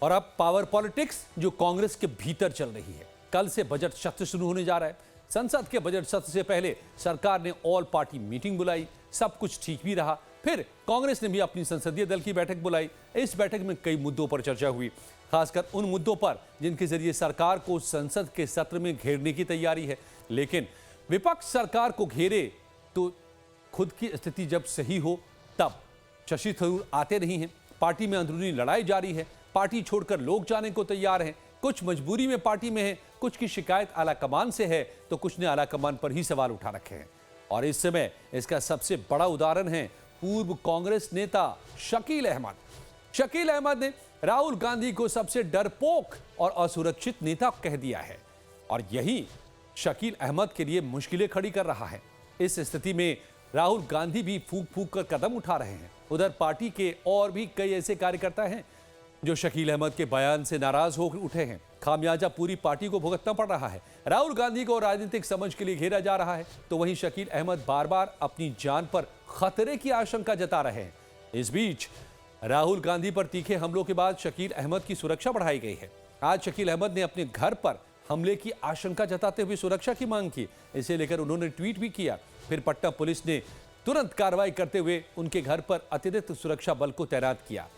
और अब power politics जो कांग्रेस के भीतर चल रही है। कल से बजट सत्र शुरू होने जा रहा है। संसद के बजट सत्र से पहले सरकार ने ऑल पार्टी मीटिंग बुलाई, सब कुछ ठीक भी रहा। फिर कांग्रेस ने भी अपनी संसदीय दल की बैठक बुलाई। इस बैठक में कई मुद्दों पर चर्चा हुई, खासकर उन मुद्दों पर जिनके जरिए सरकार को संसद के सत्र में घेरने की तैयारी है। लेकिन विपक्ष सरकार को घेरे तो खुद की स्थिति जब सही हो तब शशि थरूर आते नहीं हैं। पार्टी में अंदरूनी लड़ाई जारी है। पार्टी छोड़कर लोग जाने को तैयार हैं। कुछ मजबूरी में पार्टी में है, कुछ की शिकायत आलाकमान से है, तो कुछ ने आलाकमान पर ही सवाल उठा रखे हैं। और इस समय इसका सबसे बड़ा उदाहरण है पूर्व कांग्रेस नेता शकील अहमद। शकील अहमद ने राहुल गांधी को सबसे डरपोक और असुरक्षित नेता कह दिया है, और यही शकील अहमद के लिए मुश्किलें खड़ी कर रहा है। इस स्थिति में राहुल गांधी भी फूंक फूंक कर कदम उठा रहे हैं। उधर पार्टी के और भी कई ऐसे कार्यकर्ता हैं जो शकील अहमद के बयान से नाराज हो उठे हैं। खामियाजा पूरी पार्टी को भुगतना पड़ रहा है। राहुल गांधी को राजनीतिक समझ के लिए घेरा जा रहा है, तो वहीं शकील अहमद बार बार अपनी जान पर खतरे की आशंका जता रहे हैं। इस बीच राहुल गांधी पर तीखे हमलों के बाद शकील अहमद की सुरक्षा बढ़ाई गई है। आज शकील अहमद ने अपने घर पर हमले की आशंका जताते हुए सुरक्षा की मांग की। इसे लेकर उन्होंने ट्वीट भी किया। फिर पटना पुलिस ने तुरंत कार्रवाई करते हुए उनके घर पर अतिरिक्त सुरक्षा बल को तैनात किया।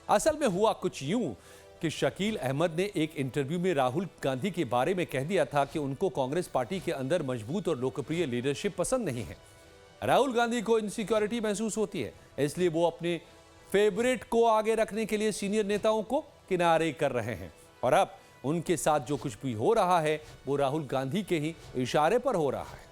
असल में हुआ कुछ यूं कि शकील अहमद ने एक इंटरव्यू में राहुल गांधी के बारे में कह दिया था कि उनको कांग्रेस पार्टी के अंदर मजबूत और लोकप्रिय लीडरशिप पसंद नहीं है। राहुल गांधी को इनसिक्योरिटी महसूस होती है, इसलिए वो अपने फेवरेट को आगे रखने के लिए सीनियर नेताओं को किनारे कर रहे हैं। और अब उनके साथ जो कुछ भी हो रहा है वो राहुल गांधी के ही इशारे पर हो रहा है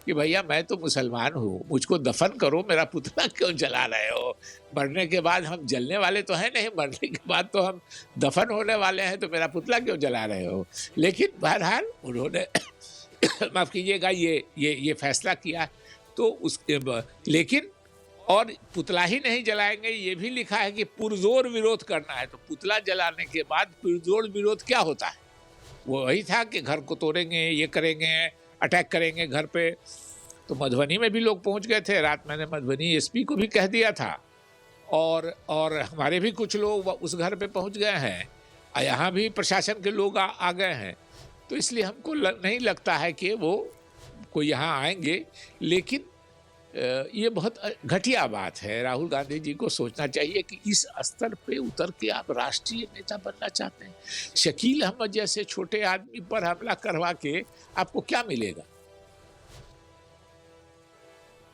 कि भैया मैं तो मुसलमान हूँ, मुझको दफन करो, मेरा पुतला क्यों जला रहे हो? मरने के बाद हम जलने वाले तो हैं नहीं, मरने के बाद तो हम दफन होने वाले हैं, तो मेरा पुतला क्यों जला रहे हो? लेकिन बहरहाल उन्होंने माफ कीजिएगा ये फैसला किया, तो उसके लेकिन और पुतला ही नहीं जलाएंगे, ये भी लिखा है कि पुरजोर विरोध करना है। तो पुतला जलाने के बाद पुरजोर विरोध क्या होता है? वो वही था कि घर को तोड़ेंगे, ये करेंगे, अटैक करेंगे घर पे। तो मधुबनी में भी लोग पहुंच गए थे। रात मैंने मधुबनी एसपी को भी कह दिया था, और हमारे भी कुछ लोग उस घर पे पहुंच गए हैं। यहाँ भी प्रशासन के लोग आ गए हैं। तो इसलिए हमको नहीं लगता है कि वो कोई यहाँ आएंगे। लेकिन ये बहुत घटिया बात है। राहुल गांधी जी को सोचना चाहिए कि इस स्तर पे उतर के आप राष्ट्रीय नेता बनना चाहते हैं। शकील अहमद जैसे छोटे आदमी पर हमला करवा के आपको क्या मिलेगा?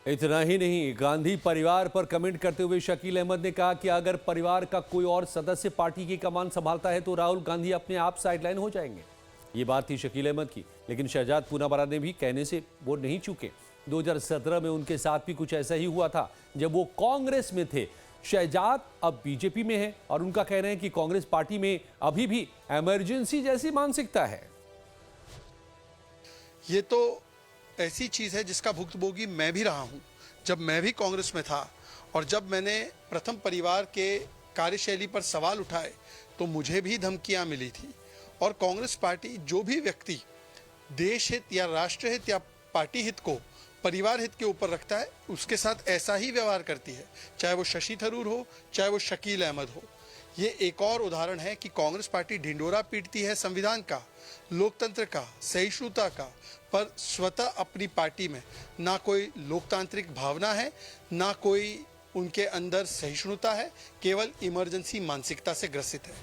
इतना ही नहीं, गांधी परिवार पर कमेंट करते हुए शकील अहमद ने कहा कि अगर परिवार का कोई और सदस्य पार्टी की कमान संभालता है तो राहुल गांधी अपने आप साइडलाइन हो जाएंगे। ये बात थी शकील अहमद की, लेकिन शहजाद पूनावाला ने भी कहने से वो नहीं चूके। 2017 में उनके साथ भी कुछ ऐसा ही हुआ था जब वो कांग्रेस में थे। शहजाद अब बीजेपी में है और उनका कहना है कि कांग्रेस पार्टी में अभी भी इमरजेंसी जैसी मानसिकता है। ये तो ऐसी चीज है जिसका भुक्तभोगी मैं भी रहा हूं। जब मैं भी कांग्रेस में था और जब मैंने प्रथम परिवार के कार्यशैली पर सवाल उठाए तो मुझे भी धमकियां मिली थी। और कांग्रेस पार्टी जो भी व्यक्ति देश हित या राष्ट्र हित या पार्टी हित को परिवार हित के ऊपर रखता है उसके साथ ऐसा ही व्यवहार करती है, चाहे वो शशि थरूर हो, चाहे वो शकील अहमद हो। ये एक और उदाहरण है कि कांग्रेस पार्टी ढिंडोरा पीटती है संविधान का, लोकतंत्र का, सहिष्णुता का, पर स्वतः अपनी पार्टी में ना कोई लोकतांत्रिक भावना है, ना कोई उनके अंदर सहिष्णुता है, केवल इमरजेंसी मानसिकता से ग्रसित है।